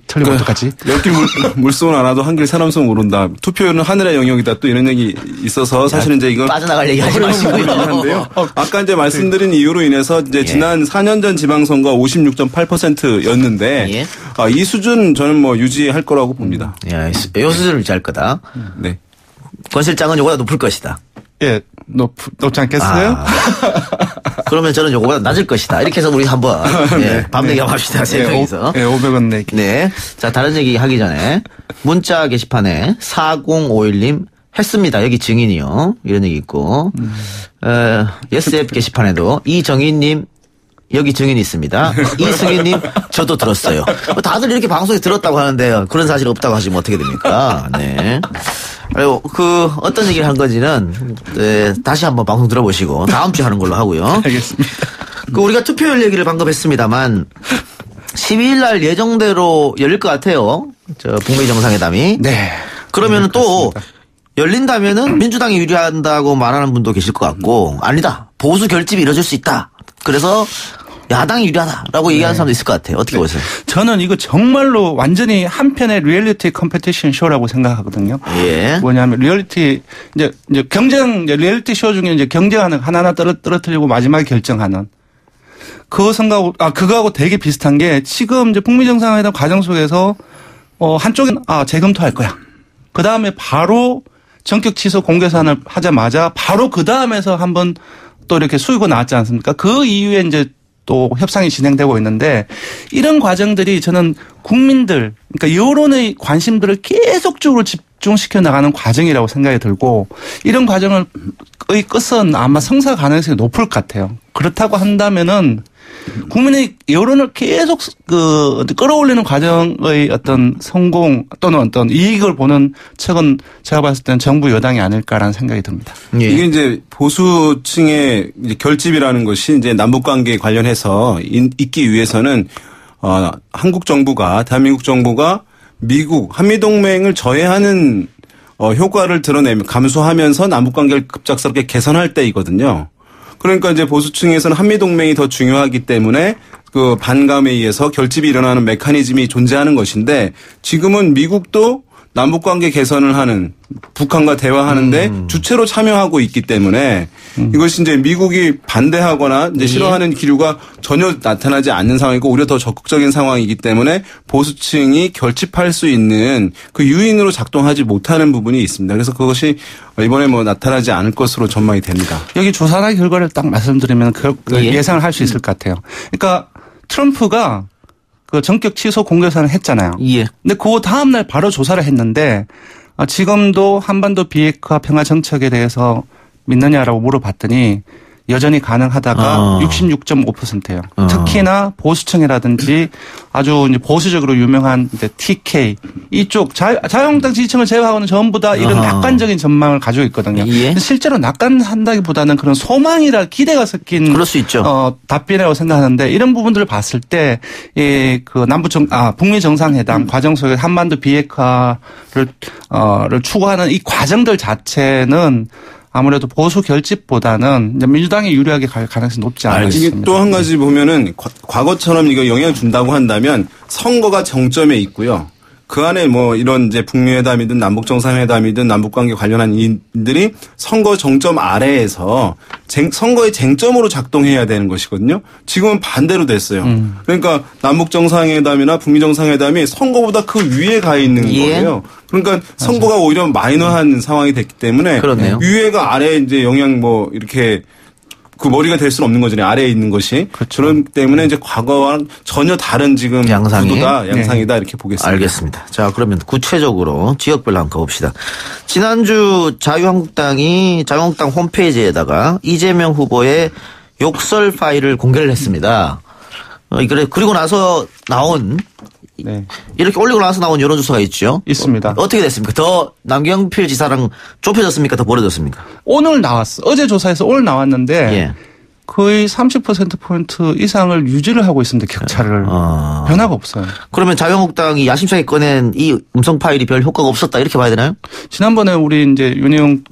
틀리면 어떡하지? 엮인 물속은 알아도 한길 사람성 모른다. 투표율은 하늘의 영역이다. 또 이런 얘기 있어서 사실은 이제 이건 빠져나갈 얘기 하지 마시고요. 아까 이제 말씀드린 이유로 인해서 이제 지난 4년 전 지방선거 56.8%였는데 예. 이 수준 저는 유지할 거라고 봅니다. 이 수준을 유지할 거다. 네. 권 실장은 요거보다 높을 것이다. 예, 높지 않겠어요? 그러면 저는 요거보다 낮을 것이다. 이렇게 해서 우리 한번 밤 내기 한번 합시다. 생각해서. 네, 500원 내기. 네. 자, 다른 얘기 하기 전에 문자 게시판에 4051님 했습니다. 여기 증인이요. 이런 얘기 있고. 예스앱 게시판에도 이정희님 여기 증인이 있습니다. 이승희님 저도 들었어요. 다들 이렇게 방송에 들었다고 하는데 그런 사실 없다고 하시면 어떻게 됩니까? 네. 그리고 어떤 얘기를 한 건지는 다시 한번 방송 들어보시고 다음 주에 하는 걸로 하고요. 알겠습니다. 우리가 투표율 얘기를 방금 했습니다만 12일 날 예정대로 열릴 것 같아요. 북미 정상회담이. 네. 그러면은 또 열린다면은 민주당이 유리한다고 말하는 분도 계실 것 같고 아니다. 보수 결집이 이뤄질 수 있다. 그래서 야당이 유리하다라고 얘기하는 사람도 있을 것 같아요. 어떻게 보세요? 저는 이거 정말로 완전히 한편의 리얼리티 컴피티션 쇼라고 생각하거든요. 예. 뭐냐면 리얼리티 이제 경쟁 리얼리티 쇼 중에 이제 경쟁하는 하나하나 떨어뜨리고 마지막에 결정하는 그거하고 되게 비슷한 게 지금 이제 북미 정상회담 과정 속에서 한쪽은 재검토할 거야. 그 다음에 바로 전격 취소 공개 사안을 하자마자 바로 그 다음에서 한번 또 이렇게 수위가 나왔지 않습니까? 그 이후에 이제 또 협상이 진행되고 있는데 이런 과정들이 저는 국민들 그러니까 여론의 관심들을 계속적으로 집중시켜 나가는 과정이라고 생각이 들고 이런 과정의 끝은 아마 성사 가능성이 높을 것 같아요. 그렇다고 한다면은 국민의 여론을 계속 끌어올리는 과정의 어떤 성공 또는 어떤 이익을 보는 측은 제가 봤을 때는 정부 여당이 아닐까라는 생각이 듭니다. 예. 이게 이제 보수층의 이제 결집이라는 것이 이제 남북 관계 관련해서 있기 위해서는 한국 정부가 대한민국 정부가 미국 한미동맹을 저해하는 효과를 감수하면서 남북 관계를 급작스럽게 개선할 때이거든요. 그러니까 이제 보수층에서는 한미동맹이 더 중요하기 때문에 반감에 의해서 결집이 일어나는 메커니즘이 존재하는 것인데 지금은 미국도 남북 관계 개선을 하는 북한과 대화하는데 주체로 참여하고 있기 때문에 이것이 이제 미국이 반대하거나 이제 싫어하는 기류가 전혀 나타나지 않는 상황이고 오히려 더 적극적인 상황이기 때문에 보수층이 결집할 수 있는 그 요인으로 작동하지 못하는 부분이 있습니다. 그래서 그것이 이번에 뭐 나타나지 않을 것으로 전망이 됩니다. 여기 조사나 결과를 딱 말씀드리면 예상을 할 수 있을 것 같아요. 그러니까 트럼프가 그 전격 취소 공개선을 했잖아요. 예. 근데 그 다음날 바로 조사를 했는데 지금도 한반도 비핵화 평화 정책에 대해서 믿느냐라고 물어봤더니 여전히 가능하다가 66.5%예요. 특히나 보수층이라든지 아주 이제 보수적으로 유명한 이제 TK 이쪽 자유한국당 지지층을 제외하고는 전부 다 이런 낙관적인 전망을 가지고 있거든요. 예. 실제로 낙관한다기보다는 그런 소망이라 기대가 섞인 그럴 수 있죠. 답변이라고 생각하는데 이런 부분들을 봤을 때 그 북미 정상회담 과정 속에 한반도 비핵화를 추구하는 이 과정들 자체는 아무래도 보수 결집보다는 민주당이 유리하게 갈 가능성이 높지 않을까 싶습니다. 또 한 가지 보면은 과거처럼 이거 영향을 준다고 한다면 선거가 정점에 있고요. 그 안에 뭐 이런 이제 북미회담이든 남북정상회담이든 남북관계 관련한 인들이 선거 정점 아래에서 선거의 쟁점으로 작동해야 되는 것이거든요. 지금은 반대로 됐어요. 그러니까 남북정상회담이나 북미정상회담이 선거보다 그 위에 가 있는 거예요. 그러니까 선거가 오히려 마이너한 상황이 됐기 때문에 그렇네요. 위에가 아래에 이제 영향 뭐 이렇게 그 머리가 될 수는 없는 거잖아요. 아래에 있는 것이. 그렇죠. 그렇기 때문에 이제 과거와 전혀 다른 지금 구도다, 양상이다 이렇게 보겠습니다. 알겠습니다. 자, 그러면 구체적으로 지역별로 한번 가봅시다. 지난주 자유한국당 홈페이지에다가 이재명 후보의 욕설 파일을 공개를 했습니다. 그리고 나서 나온 이렇게 올리고 나서 나온 여론조사가 있죠. 있습니다. 어떻게 됐습니까? 더 남경필 지사랑 좁혀졌습니까? 더 벌어졌습니까? 오늘 나왔어. 어제 조사에서 오늘 나왔는데 거의 30%포인트 이상을 유지를 하고 있습니다. 격차를. 변화가 없어요. 그러면 자유한국당이 야심차게 꺼낸 이 음성 파일이 별 효과가 없었다 이렇게 봐야 되나요? 지난번에 우리 이제 윤희용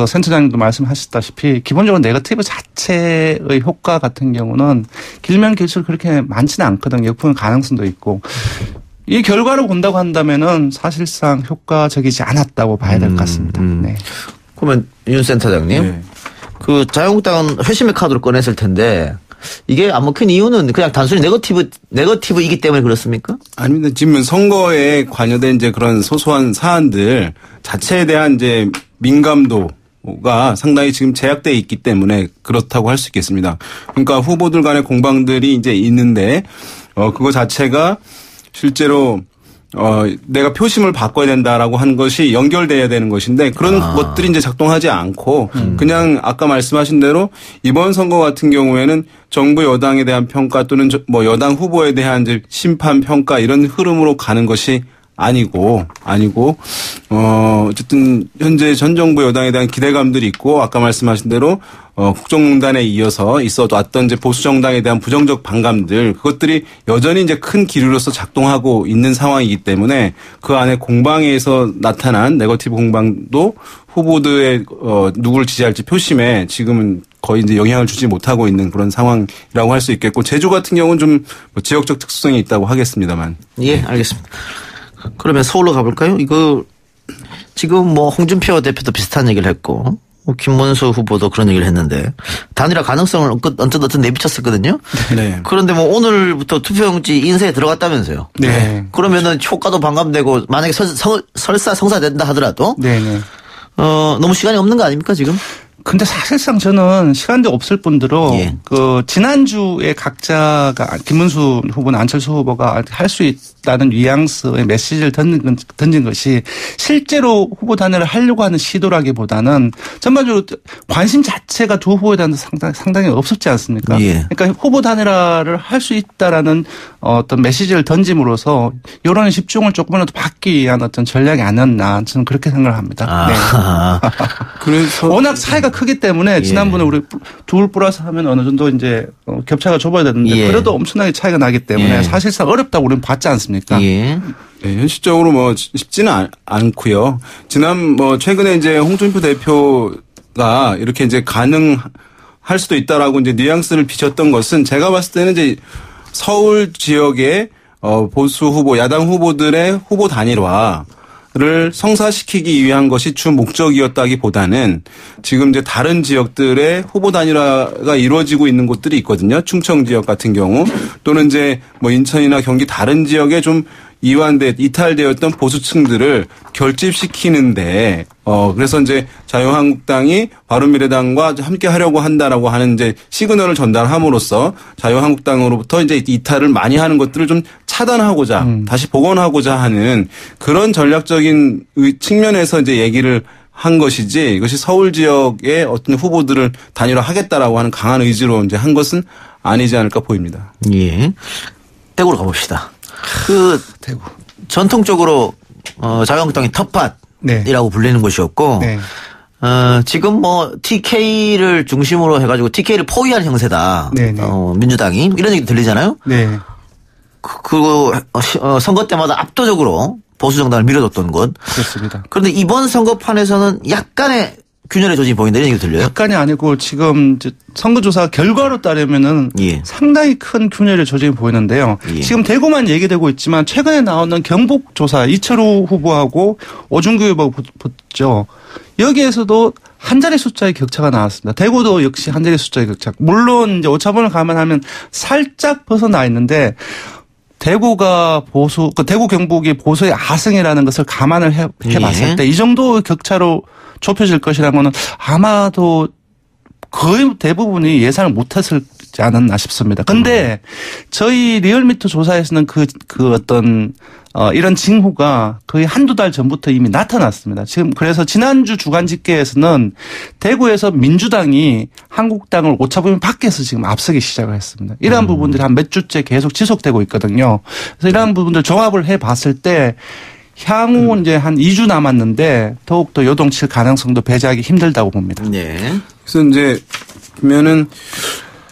센터장님도 말씀하셨다시피 기본적으로 네거티브 자체의 효과 같은 경우는 길면 길수록 그렇게 많지는 않거든요. 역풍의 가능성도 있고. 이 결과를 본다고 한다면은 사실상 효과적이지 않았다고 봐야 될 것 같습니다. 네. 그러면 윤 센터장님. 그 자유한국당은 회심의 카드로 꺼냈을 텐데 이게 안 먹힌 이유는 그냥 단순히 네거티브이기 때문에 그렇습니까? 아닙니다. 지금 선거에 관여된 이제 그런 소소한 사안들 자체에 대한 이제 민감도가 상당히 지금 제약돼 있기 때문에 그렇다고 할 수 있겠습니다. 그러니까 후보들 간의 공방들이 이제 있는데 그거 자체가 실제로 내가 표심을 바꿔야 된다라고 하는 것이 연결돼야 되는 것인데 그런 것들이 이제 작동하지 않고 그냥 아까 말씀하신 대로 이번 선거 같은 경우에는 정부 여당에 대한 평가 또는 뭐 여당 후보에 대한 이제 심판 평가 이런 흐름으로 가는 것이 아니고 어쨌든 현재 전 정부 여당에 대한 기대감들이 있고 아까 말씀하신 대로 국정농단에 이어서 있어왔던 이제 보수 정당에 대한 부정적 반감들 그것들이 여전히 이제 큰 기류로서 작동하고 있는 상황이기 때문에 그 안에 공방에서 나타난 네거티브 공방도 후보들의 누구를 지지할지 표심에 지금은 거의 이제 영향을 주지 못하고 있는 그런 상황이라고 할 수 있겠고 제주 같은 경우는 좀 지역적 특수성이 있다고 하겠습니다만. 예, 알겠습니다. 그러면 서울로 가볼까요? 이거 지금 뭐 홍준표 대표도 비슷한 얘기를 했고 김문수 후보도 그런 얘기를 했는데 단일화 가능성을 언뜻 내비쳤었거든요. 네. 그런데 뭐 오늘부터 투표용지 인쇄에 들어갔다면서요. 네. 그러면은 효과도 반감되고 만약에 설사 성사된다 하더라도 너무 시간이 없는 거 아닙니까 지금? 근데 사실상 저는 시간도 없을 뿐더러 그 지난주에 각자가 김문수 후보나 안철수 후보가 할 수 있다는 뉘앙스의 메시지를 던진 것이 실제로 후보 단일을 하려고 하는 시도라기보다는 전반적으로 관심 자체가 두 후보에 대한 상당히 없었지 않습니까? 그러니까 후보 단일화를 할 수 있다라는 어떤 메시지를 던짐으로써 여론의 집중을 조금이라도 받기 위한 어떤 전략이 아니었나 저는 그렇게 생각을 합니다. 네. 그래서 워낙 차이가 크기 때문에 지난번에 우리 둘 플러스 하면 어느 정도 이제 겹차가 좁아야 되는데 그래도 엄청나게 차이가 나기 때문에 사실상 어렵다고 우리는 봤지 않습니까? 네, 현실적으로 뭐 쉽지는 않고요. 최근에 이제 홍준표 대표가 이렇게 이제 가능할 수도 있다라고 이제 뉘앙스를 비쳤던 것은 제가 봤을 때는 이제 서울 지역의 보수 후보, 야당 후보들의 후보 단일화 를 성사시키기 위한 것이 주 목적이었다기보다는 지금 이제 다른 지역들의 후보 단일화가 이루어지고 있는 곳들이 있거든요. 충청 지역 같은 경우 또는 이제 뭐 인천이나 경기 다른 지역에 좀 이탈되었던 보수층들을 결집시키는데 그래서 이제 자유한국당이 바른미래당과 함께 하려고 한다라고 하는 이제 시그널을 전달함으로써 자유한국당으로부터 이제 이탈을 많이 하는 것들을 좀 차단하고자 다시 복원하고자 하는 그런 전략적인 측면에서 이제 얘기를 한 것이지 이것이 서울 지역의 어떤 후보들을 단일화하겠다라고 하는 강한 의지로 이제 한 것은 아니지 않을까 보입니다. 예. 대구로 가봅시다. 대구. 전통적으로 자유한국당의 텃밭이라고 네. 불리는 곳이었고 네. 지금 뭐 TK를 중심으로 해가지고 TK를 포위할 형세다. 네네. 민주당이 이런 얘기 들리잖아요. 네. 선거 때마다 압도적으로 보수 정당을 밀어줬던 것. 그렇습니다. 그런데 이번 선거판에서는 약간의 균열의 조짐이 보인다 이런 얘기 들려요. 약간이 아니고 지금 이제 선거조사 결과로 따르면은 예. 상당히 큰 균열의 조짐이 보이는데요. 예. 지금 대구만 얘기되고 있지만 최근에 나오는 경북조사 이철우 후보하고 오준규 후보가 붙죠. 여기에서도 한 자리 숫자의 격차가 나왔습니다. 대구도 역시 한 자리 숫자의 격차. 물론 이제 오차범위를 감안하면 살짝 벗어나 있는데 대구가 대구 경북이 보수의 아승이라는 것을 감안을 해봤을 예. 때 이 정도 격차로 좁혀질 것이라는 거는 아마도 거의 대부분이 예상을 못했지 않았나 싶습니다. 근데 저희 리얼미터 조사에서는 이런 징후가 거의 한두 달 전부터 이미 나타났습니다. 지금 그래서 지난주 주간 집계에서는 대구에서 민주당이 한국당을 오차범위 밖에서 지금 앞서기 시작을 했습니다. 이러한 부분들이 한 몇 주째 계속 지속되고 있거든요. 그래서 이러한 부분들 종합을 해 봤을 때 향후 이제 한 2주 남았는데 더욱더 요동칠 가능성도 배제하기 힘들다고 봅니다. 네. 그래서 이제 보면은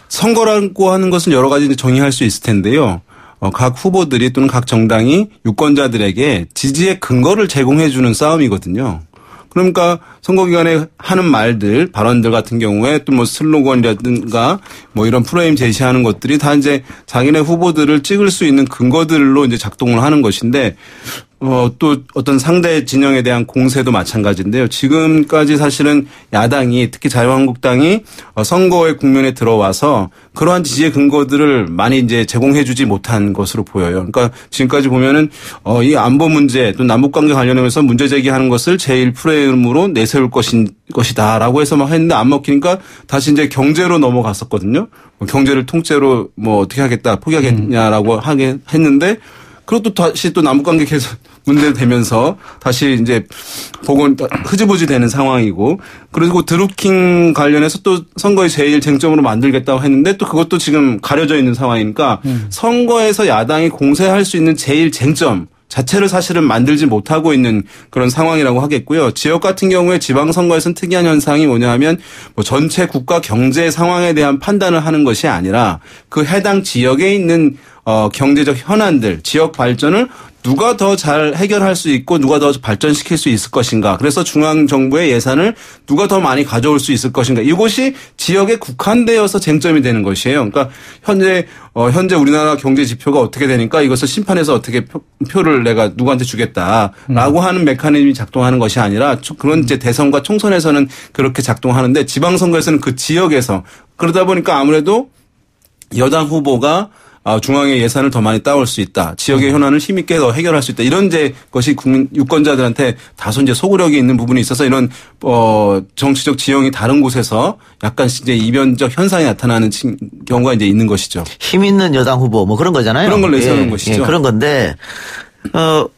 선거라고 하는 것은 여러 가지 정의할 수 있을 텐데요. 각 후보들이 또는 각 정당이 유권자들에게 지지의 근거를 제공해 주는 싸움이거든요. 그러니까 선거 기간에 하는 말들, 발언들 같은 경우에 또 뭐 슬로건이라든가 뭐 이런 프레임 제시하는 것들이 다 이제 자기네 후보들을 찍을 수 있는 근거들로 이제 작동을 하는 것인데 또 어떤 상대 진영에 대한 공세도 마찬가지인데요. 지금까지 사실은 야당이 특히 자유한국당이 선거의 국면에 들어와서 그러한 지지의 근거들을 많이 이제 제공해주지 못한 것으로 보여요. 그러니까 지금까지 보면은 이 안보 문제 또 남북관계 관련해서 문제 제기하는 것을 제일 프레임으로 내세울 것이다라고 해서 막 했는데 안 먹히니까 다시 이제 경제로 넘어갔었거든요. 경제를 통째로 뭐 어떻게 하겠다 포기하겠냐라고 하게 했는데 그것도 다시 또 남북관계 개선 문제 되면서 다시 이제 복원 흐지부지 되는 상황이고 그리고 드루킹 관련해서 또 선거의 제일 쟁점으로 만들겠다고 했는데 또 그것도 지금 가려져 있는 상황이니까 선거에서 야당이 공세할 수 있는 제일 쟁점 자체를 사실은 만들지 못하고 있는 그런 상황이라고 하겠고요. 지역 같은 경우에 지방선거에서는 특이한 현상이 뭐냐 하면 뭐 전체 국가 경제 상황에 대한 판단을 하는 것이 아니라 그 해당 지역에 있는 경제적 현안들, 지역 발전을 누가 더 잘 해결할 수 있고 누가 더 발전시킬 수 있을 것인가. 그래서 중앙정부의 예산을 누가 더 많이 가져올 수 있을 것인가. 이것이 지역에 국한되어서 쟁점이 되는 것이에요. 그러니까 현재 우리나라 경제 지표가 어떻게 되니까 이것을 심판해서 어떻게 표를 내가 누구한테 주겠다라고 하는 메커니즘이 작동하는 것이 아니라 그런 이제 대선과 총선에서는 그렇게 작동하는데 지방선거에서는 그 지역에서 그러다 보니까 아무래도 여당 후보가 중앙의 예산을 더 많이 따올 수 있다. 지역의 현안을 힘있게 더 해결할 수 있다. 이런 이제 것이 국민 유권자들한테 다소 이제 소구력이 있는 부분이 있어서 이런 정치적 지형이 다른 곳에서 약간 이제 이변적 현상이 나타나는 경우가 이제 있는 것이죠. 힘 있는 여당 후보 뭐 그런 거잖아요. 그런 걸 내세우는 것이죠. 그런 건데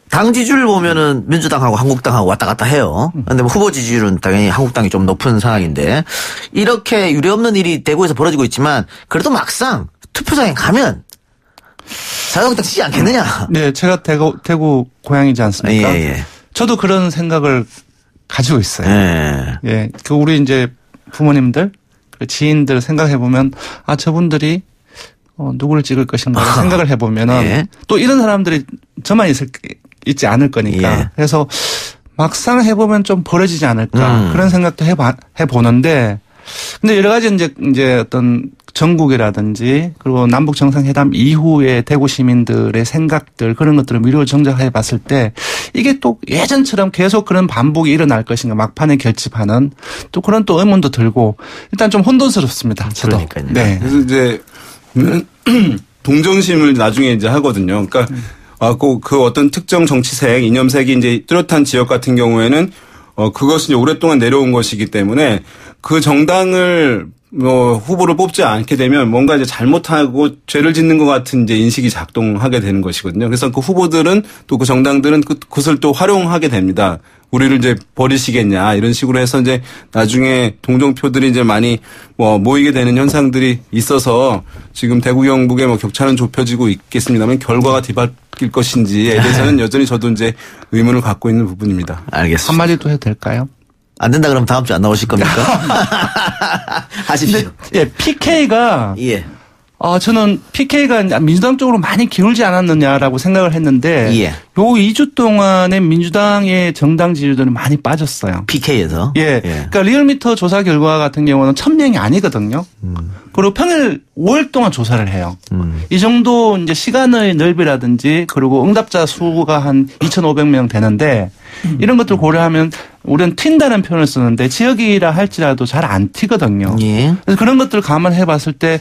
당 지지율 보면은 민주당하고 한국당하고 왔다 갔다 해요. 그런데 뭐 후보 지지율은 당연히 한국당이 좀 높은 상황인데 이렇게 유례없는 일이 대구에서 벌어지고 있지만 그래도 막상 투표장에 가면 자유한국당 치지 않겠느냐? 네, 제가 대구 고향이지 않습니까? 예. 저도 그런 생각을 가지고 있어요. 예. 예, 우리 이제 부모님들, 지인들 생각해 보면 저분들이 누구를 찍을 것인가 생각을 해 보면은 예. 또 이런 사람들이 저만 있지 않을 거니까. 예. 그래서 막상 해 보면 좀 벌어지지 않을까 그런 생각도 해 보는데. 근데 여러 가지 이제 어떤 전국이라든지 그리고 남북 정상회담 이후에 대구 시민들의 생각들 그런 것들을 미루어 정작해 봤을 때 이게 또 예전처럼 계속 그런 반복이 일어날 것인가 막판에 결집하는 또 그런 또 의문도 들고 일단 좀 혼돈스럽습니다. 저도. 그러니까요. 네. 그래서 이제 보면 동정심을 나중에 이제 하거든요. 그러니까 그 어떤 특정 정치색, 이념색이 이제 뚜렷한 지역 같은 경우에는 그것이 이제 오랫동안 내려온 것이기 때문에 그 정당을 후보를 뽑지 않게 되면 뭔가 이제 잘못하고 죄를 짓는 것 같은 이제 인식이 작동하게 되는 것이거든요. 그래서 그 후보들은 또 그 정당들은 그것을 또 활용하게 됩니다. 우리를 이제 버리시겠냐 이런 식으로 해서 이제 나중에 동정표들이 이제 많이 모이게 되는 현상들이 있어서 지금 대구 경북의 격차는 좁혀지고 있겠습니다만 결과가 뒤바뀔 것인지에 대해서는 여전히 저도 이제 의문을 갖고 있는 부분입니다. 알겠습니다. 한마디 또 해도 될까요? 안 된다 그러면 다음 주에 안 나오실 겁니까? 하십시오. 예, PK가 예. 저는 PK가 민주당 쪽으로 많이 기울지 않았느냐라고 생각을 했는데 예. 요 2주 동안에 민주당의 정당 지지율이 많이 빠졌어요. PK에서. 예. 그러니까 리얼미터 조사 결과 같은 경우는 1000명이 아니거든요. 그리고 평일 5일 동안 조사를 해요. 이 정도 이제 시간의 넓이라든지 그리고 응답자 수가 한 2,500명 되는데 이런 것들 고려하면 우리는 튄다는 표현을 쓰는데 지역이라 할지라도 잘 안 튀거든요. 예. 그래서 그런 것들을 감안해 봤을 때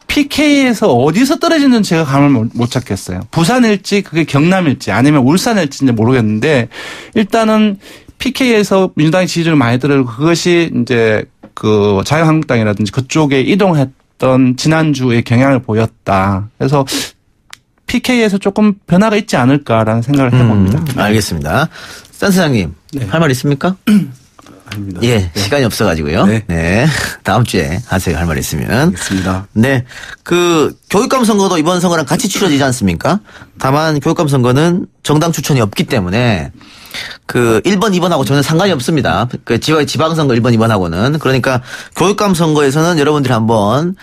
PK에서 어디서 떨어지는지 제가 감을 못 잡겠어요. 부산일지 그게 경남일지 아니면 울산일지 모르겠는데 일단은 PK에서 민주당의 지지율을 많이 들어요. 그것이 이제 그 자유한국당이라든지 그쪽에 이동했던 지난주에 경향을 보였다. 그래서 PK에서 조금 변화가 있지 않을까라는 생각을 해봅니다. 알겠습니다. 센터장님 할 말 있습니까? 아닙니다. 예, 시간이 없어가지고요. 네. 다음 주에 하세요. 할 말 있으면. 알겠습니다. 네. 교육감 선거도 이번 선거랑 같이 치러지지 않습니까? 다만 교육감 선거는 정당 추천이 없기 때문에 1번, 2번하고 전혀 상관이 없습니다. 지방선거 1번, 2번하고는. 그러니까 교육감 선거에서는 여러분들이 한번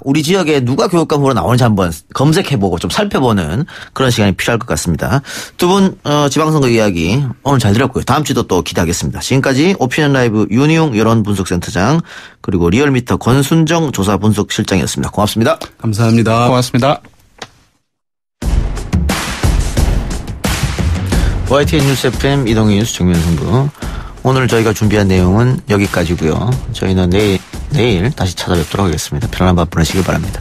우리 지역에 누가 교육감 후보로 나오는지 한번 검색해보고 좀 살펴보는 그런 시간이 필요할 것 같습니다. 두 분, 지방선거 이야기 오늘 잘 들었고요. 다음 주도 또 기대하겠습니다. 지금까지 오피니언 라이브 윤희용 여론분석센터장 그리고 리얼미터 권순정 조사분석실장이었습니다. 고맙습니다. 감사합니다. 고맙습니다. YTN 뉴스 FM 이동희 뉴스 정면승부. 오늘 저희가 준비한 내용은 여기까지고요. 저희는 내일 다시 찾아뵙도록 하겠습니다. 편안한 밤 보내시길 바랍니다.